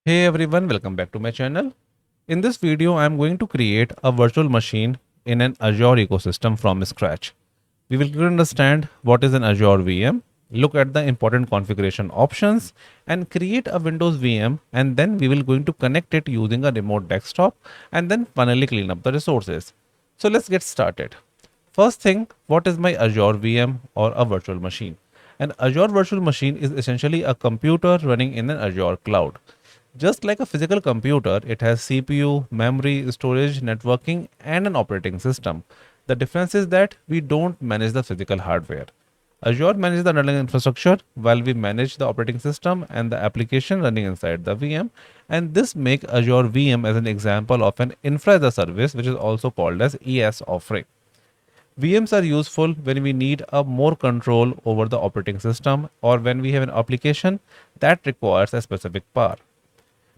Hey everyone, welcome back to my channel. In this video, I am going to create a virtual machine in an Azure ecosystem from scratch. We will understand what is an Azure VM, look at the important configuration options and create a Windows VM, and then we will going to connect it using a remote desktop and then finally clean up the resources. So let's get started. First thing, what is my Azure VM or a virtual machine? An Azure virtual machine is essentially a computer running in an Azure cloud. Just like a physical computer, it has CPU, memory, storage, networking, and an operating system. The difference is that we don't manage the physical hardware. Azure manages the underlying infrastructure while we manage the operating system and the application running inside the VM. And this makes Azure VM as an example of an infra as a service, which is also called as IaaS offering. VMs are useful when we need a more control over the operating system or when we have an application that requires a specific power.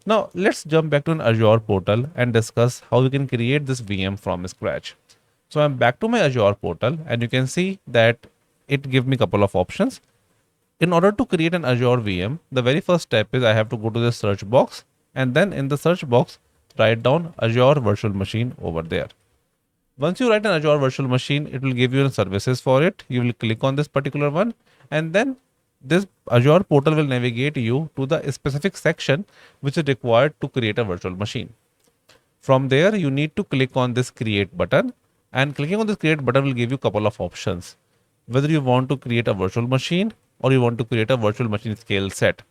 Now let's jump back to an Azure portal and discuss how we can create this VM from scratch. So I'm back to my Azure portal and you can see that it gives me a couple of options. In order to create an Azure VM, the very first step is I have to go to the search box and then in the search box, write down Azure Virtual Machine over there. Once you write an Azure Virtual Machine, it will give you services for it. You will click on this particular one and then this Azure portal will navigate you to the specific section which is required to create a virtual machine. From there, you need to click on this create button and clicking on this create button will give you a couple of options. Whether you want to create a virtual machine or you want to create a virtual machine scale set.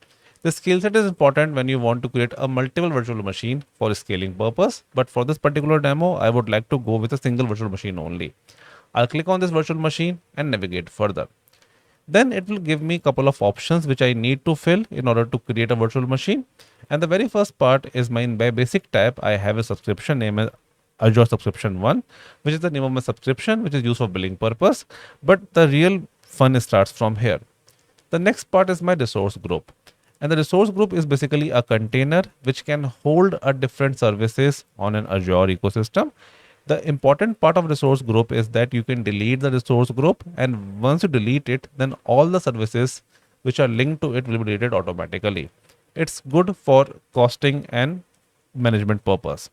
The scale set is important when you want to create a multiple virtual machine for scaling purpose. But for this particular demo, I would like to go with a single virtual machine only. I'll click on this virtual machine and navigate further. Then it will give me a couple of options which I need to fill in order to create a virtual machine. And the very first part is my basic tab. I have a subscription name as Azure Subscription 1, which is the name of my subscription, which is used for billing purpose. But the real fun starts from here. The next part is my resource group. And the resource group is basically a container which can hold a different services on an Azure ecosystem. The important part of resource group is that you can delete the resource group, and once you delete it, then all the services which are linked to it will be deleted automatically. It's good for costing and management purpose.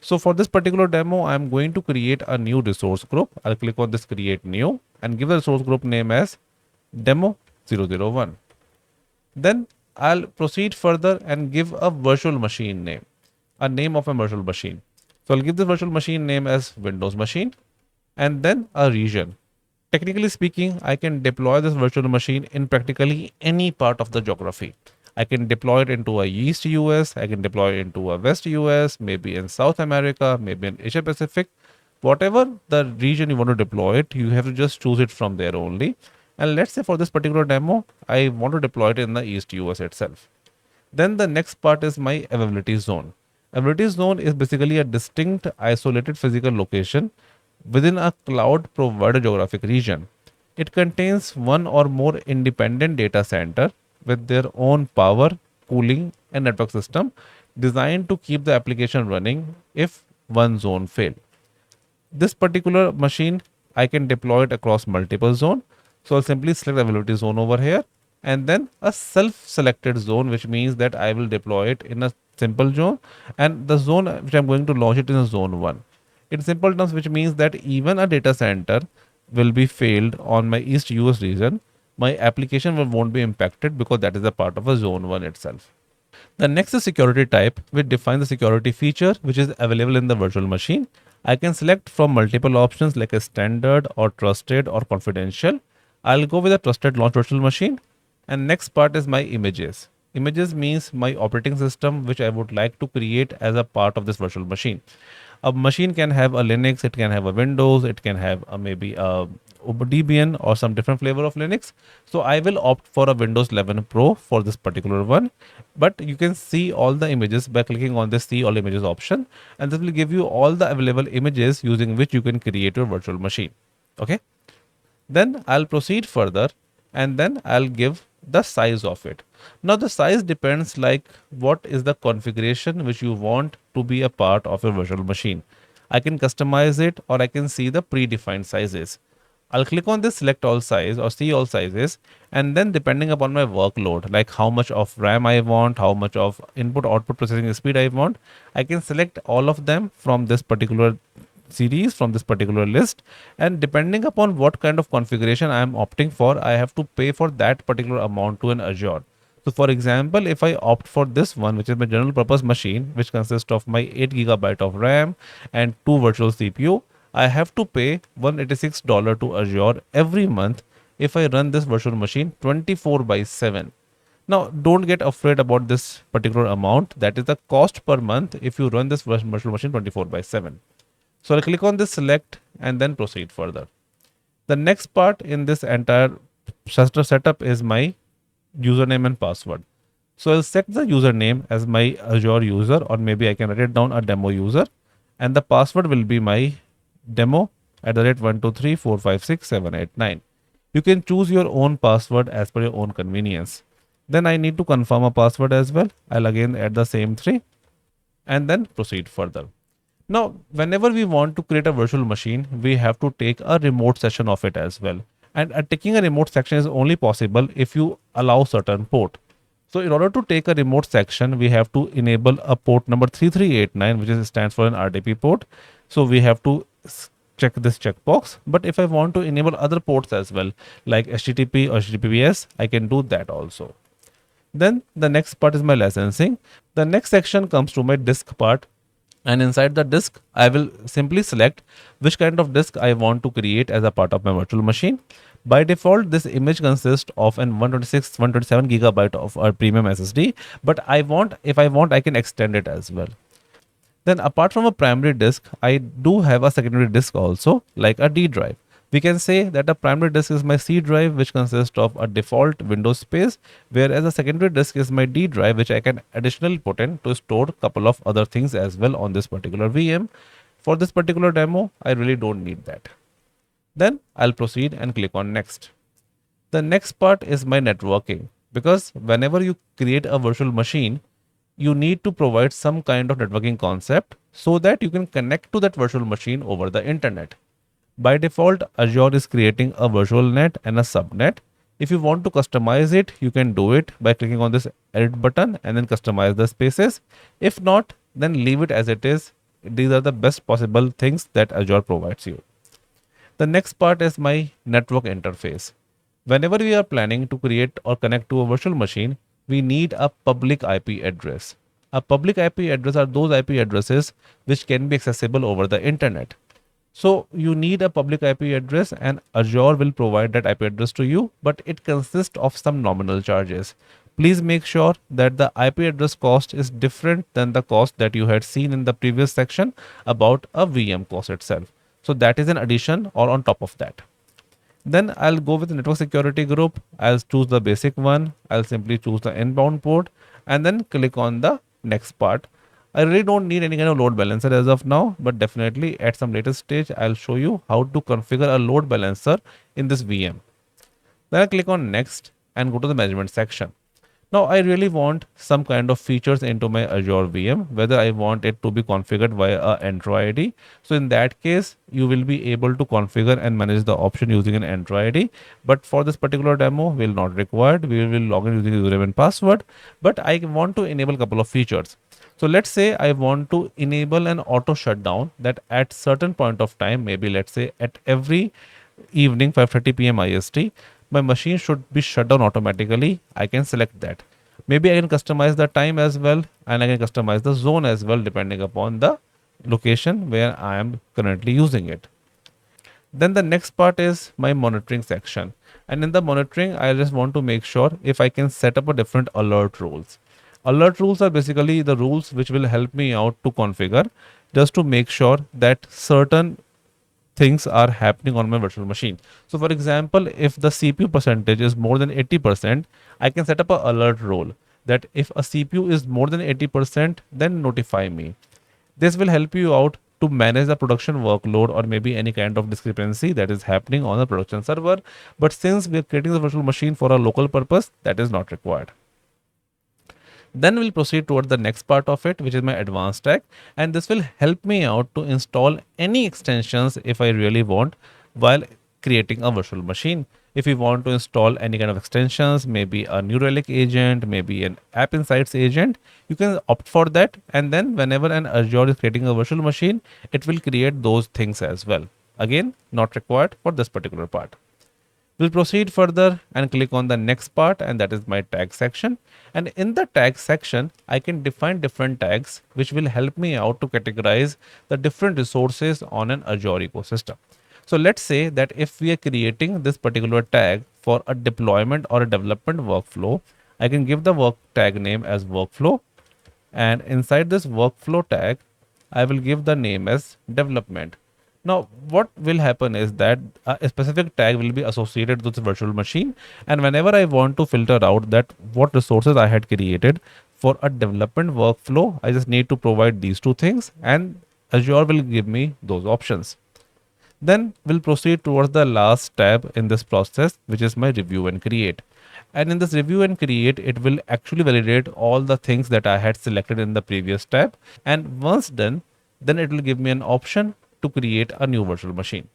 So for this particular demo, I'm going to create a new resource group. I'll click on this create new and give the resource group name as demo 001. Then I'll proceed further and give a virtual machine name, a name of a virtual machine. So I'll give the virtual machine name as Windows machine and then a region. Technically speaking, I can deploy this virtual machine in practically any part of the geography. I can deploy it into a East US, I can deploy it into a West US, maybe in South America, maybe in Asia Pacific. Whatever the region you want to deploy it, you have to just choose it from there only. And let's say for this particular demo, I want to deploy it in the East US itself. Then the next part is my availability zone. Availability zone is basically a distinct isolated physical location within a cloud provider geographic region. It contains one or more independent data center with their own power, cooling and network system designed to keep the application running if one zone fails. This particular machine, I can deploy it across multiple zones. So I'll simply select availability zone over here and then a self-selected zone, which means that I will deploy it in a simple zone and the zone which I'm going to launch it in a zone 1. In simple terms, which means that even a data center will be failed on my East US region, my application won't be impacted because that is a part of a zone 1 itself. The next is security type, which defines the security feature which is available in the virtual machine. I can select from multiple options like a standard or trusted or confidential. I'll go with a trusted launch virtual machine. And next part is my images. Images means my operating system which I would like to create as a part of this virtual machine. A machine can have a Linux, it can have a Windows, it can have maybe a Debian or some different flavor of Linux. So I will opt for a Windows 11 Pro for this particular one. But you can see all the images by clicking on this see all images option, and this will give you all the available images using which you can create your virtual machine. Okay. Then I'll proceed further and then I'll give the size of it. Now the size depends like what is the configuration which you want to be a part of your virtual machine. I can customize it or I can see the predefined sizes. I'll click on this select all size or see all sizes, and then depending upon my workload, like how much of RAM I want, how much of input output processing speed I want, I can select all of them from this particular series, from this particular list. And depending upon what kind of configuration I am opting for, I have to pay for that particular amount to an Azure. So for example, if I opt for this one, which is my general purpose machine, which consists of my 8 GB of RAM and 2 virtual CPU, I have to pay $186 to Azure every month if I run this virtual machine 24 by 7. Now, don't get afraid about this particular amount. That is the cost per month if you run this virtual machine 24 by 7. So I'll click on this select and then proceed further. The next part in this entire setup is my username and password. So I'll set the username as my Azure user, or maybe I can write it down a demo user, and the password will be my demo @ 123456789. You can choose your own password as per your own convenience. Then I need to confirm a password as well. I'll again add the same three and then proceed further. Now, whenever we want to create a virtual machine, we have to take a remote session of it as well. And taking a remote section is only possible if you allow certain port. So in order to take a remote section, we have to enable a port number 3389, which stands for an RDP port. So we have to check this checkbox. But if I want to enable other ports as well, like HTTP or HTTPS, I can do that also. Then the next part is my licensing. The next section comes to my disk part. And inside the disk, I will simply select which kind of disk I want to create as a part of my virtual machine. By default, this image consists of an 126, 127 GB of our premium SSD, but if I want, I can extend it as well. Then apart from a primary disk, I do have a secondary disk also, like a D drive. We can say that a primary disk is my C drive, which consists of a default Windows space, whereas a secondary disk is my D drive, which I can additionally put in to store a couple of other things as well on this particular VM. For this particular demo, I really don't need that. Then I'll proceed and click on next. The next part is my networking, because whenever you create a virtual machine, you need to provide some kind of networking concept so that you can connect to that virtual machine over the internet. By default, Azure is creating a virtual net and a subnet. If you want to customize it, you can do it by clicking on this edit button and then customize the spaces. If not, then leave it as it is. These are the best possible things that Azure provides you. The next part is my network interface. Whenever we are planning to create or connect to a virtual machine, we need a public IP address. A public IP address are those IP addresses which can be accessible over the internet. So you need a public IP address, and Azure will provide that IP address to you, but it consists of some nominal charges. Please make sure that the IP address cost is different than the cost that you had seen in the previous section about a VM cost itself. So that is an addition or on top of that. Then I'll go with the network security group. I'll choose the basic one. I'll simply choose the inbound port and then click on the next part. I really don't need any kind of load balancer as of now, but definitely at some later stage, I'll show you how to configure a load balancer in this VM. Then I click on next and go to the management section. Now I really want some kind of features into my Azure VM, whether I want it to be configured via a Entry ID. So in that case, you will be able to configure and manage the option using an Entry ID. But for this particular demo, will not required. We will log in using username and password. But I want to enable a couple of features. So let's say I want to enable an auto shutdown that at certain point of time, maybe let's say at every evening 5:30 p.m. IST, my machine should be shut down automatically. I can select that. Maybe I can customize the time as well, and I can customize the zone as well depending upon the location where I am currently using it. Then the next part is my monitoring section. And in the monitoring, I just want to make sure if I can set up a different alert rules. Alert rules are basically the rules which will help me out to configure just to make sure that certain things are happening on my virtual machine. So for example, if the CPU percentage is more than 80%, I can set up an alert rule that if a CPU is more than 80%, then notify me. This will help you out to manage the production workload or maybe any kind of discrepancy that is happening on the production server. But since we are creating the virtual machine for a local purpose, that is not required. Then we'll proceed toward the next part of it, which is my advanced tag. And this will help me out to install any extensions if I really want while creating a virtual machine. If you want to install any kind of extensions, maybe a New Relic agent, maybe an App Insights agent, you can opt for that. And then whenever an Azure is creating a virtual machine, it will create those things as well. Again, not required for this particular part. We'll proceed further and click on the next part, and that is my tag section. And in the tag section, I can define different tags which will help me out to categorize the different resources on an Azure ecosystem. So let's say that if we are creating this particular tag for a deployment or a development workflow, I can give the work tag name as workflow, and inside this workflow tag, I will give the name as development. Now, what will happen is that a specific tag will be associated with the virtual machine. And whenever I want to filter out that what resources I had created for a development workflow, I just need to provide these two things and Azure will give me those options. Then we'll proceed towards the last tab in this process, which is my review and create. And in this review and create, it will actually validate all the things that I had selected in the previous tab. And once done, then it will give me an option to create a new virtual machine.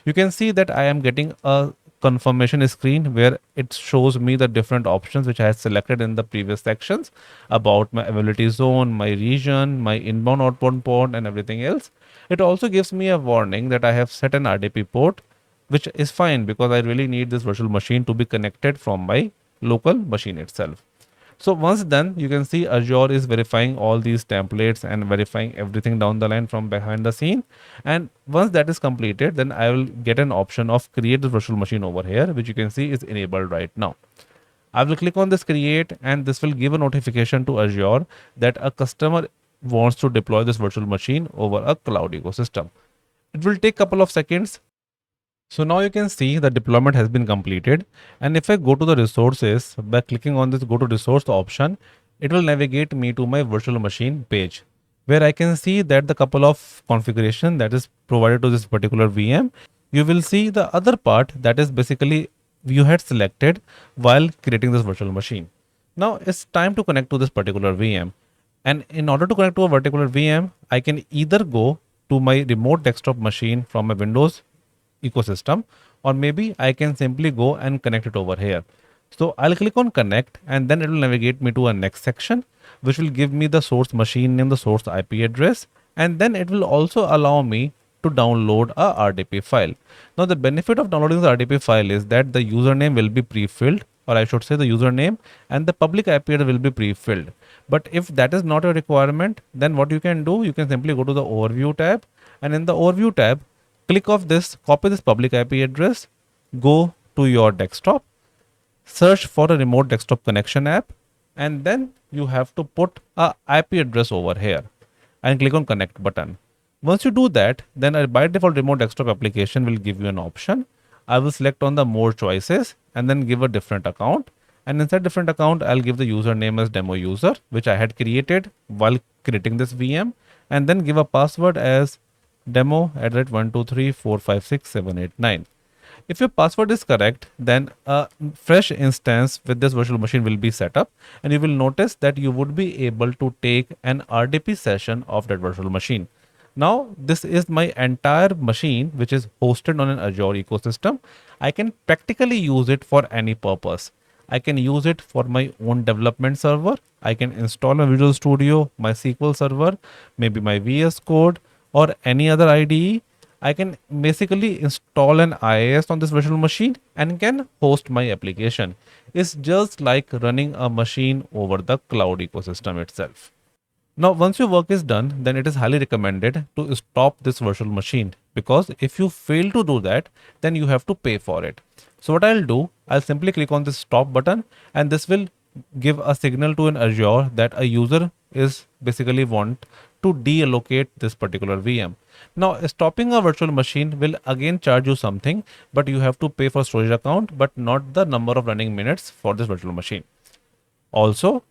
You can see that I am getting a confirmation screen where it shows me the different options which I had selected in the previous sections about my availability zone, my region, my inbound outbound port and everything else. It also gives me a warning that I have set an RDP port, which is fine because I really need this virtual machine to be connected from my local machine itself. So once done, you can see Azure is verifying all these templates and verifying everything down the line from behind the scene. And once that is completed, then I will get an option of create the virtual machine over here, which you can see is enabled right now. I will click on this create and this will give a notification to Azure that a customer wants to deploy this virtual machine over a cloud ecosystem. It will take a couple of seconds. So now you can see the deployment has been completed, and if I go to the resources by clicking on this go to resource option, it will navigate me to my virtual machine page where I can see that the couple of configuration that is provided to this particular VM. You will see the other part that is basically you had selected while creating this virtual machine. Now it's time to connect to this particular VM, and in order to connect to a particular VM, I can either go to my remote desktop machine from my Windows ecosystem, or maybe I can simply go and connect it over here. So I'll click on connect and then it will navigate me to a next section which will give me the source machine name, the source IP address, and then it will also allow me to download a RDP file. Now the benefit of downloading the RDP file is that the username will be pre-filled, or I should say the username and the public IP address will be pre-filled. But if that is not a requirement, then what you can do, you can simply go to the overview tab, and in the overview tab, click off this, copy this public IP address, go to your desktop, search for a remote desktop connection app, and then you have to put a IP address over here and click on connect button. Once you do that, then a by default remote desktop application will give you an option. I will select on the more choices and then give a different account. And inside different account, I'll give the username as demo user, which I had created while creating this VM, and then give a password as demo@123456789. If your password is correct, then a fresh instance with this virtual machine will be set up, and you will notice that you would be able to take an RDP session of that virtual machine. Now, this is my entire machine which is hosted on an Azure ecosystem. I can practically use it for any purpose. I can use it for my own development server. I can install my Visual Studio, my SQL server, maybe my VS Code, or any other IDE. I can basically install an IaaS on this virtual machine and can host my application. It's just like running a machine over the cloud ecosystem itself. Now, once your work is done, then it is highly recommended to stop this virtual machine, because if you fail to do that, then you have to pay for it. So what I'll do, I'll simply click on this stop button, and this will give a signal to an Azure that a user is basically want to deallocate this particular VM. Now, stopping a virtual machine will again charge you something, but you have to pay for storage account, but not the number of running minutes for this virtual machine. Also,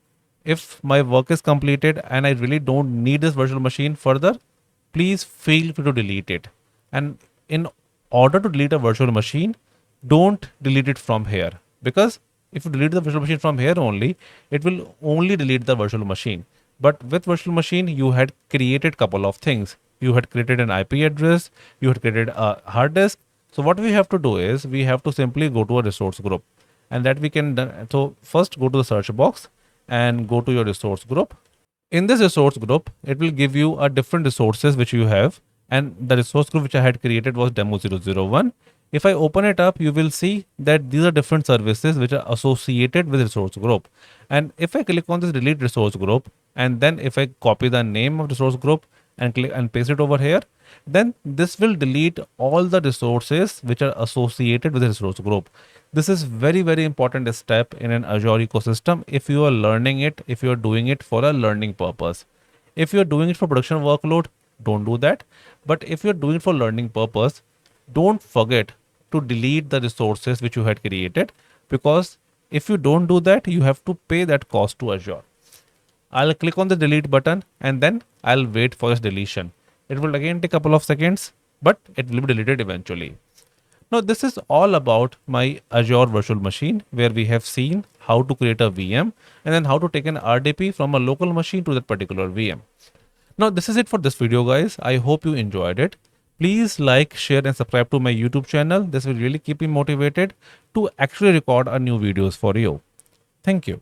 if my work is completed and I really don't need this virtual machine further, please feel free to delete it. And in order to delete a virtual machine, don't delete it from here, because if you delete the virtual machine from here only, it will only delete the virtual machine. But with virtual machine, you had created couple of things. You had created an IP address, you had created a hard disk, So what we have to do is we have to simply go to a resource group, and that we can so first go to the search box and go to your resource group. In this resource group, it will give you a different resources which you have, and the resource group which I had created was demo 001. If I open it up, you will see that these are different services which are associated with resource group. And if I click on this delete resource group, and then if I copy the name of resource group and click and paste it over here, then this will delete all the resources which are associated with the resource group. This is very important step in an Azure ecosystem if you are learning it, if you are doing it for a learning purpose. If you are doing it for production workload, don't do that. But if you're doing it for learning purpose, don't forget to delete the resources which you had created, because if you don't do that, you have to pay that cost to Azure. I'll click on the delete button and then I'll wait for its deletion. It will again take a couple of seconds, but it will be deleted eventually. Now this is all about my Azure Virtual Machine, where we have seen how to create a VM and then how to take an RDP from a local machine to that particular VM. Now this is it for this video, guys. I hope you enjoyed it. Please like, share and subscribe to my YouTube channel. This will really keep me motivated to actually record new videos for you. Thank you.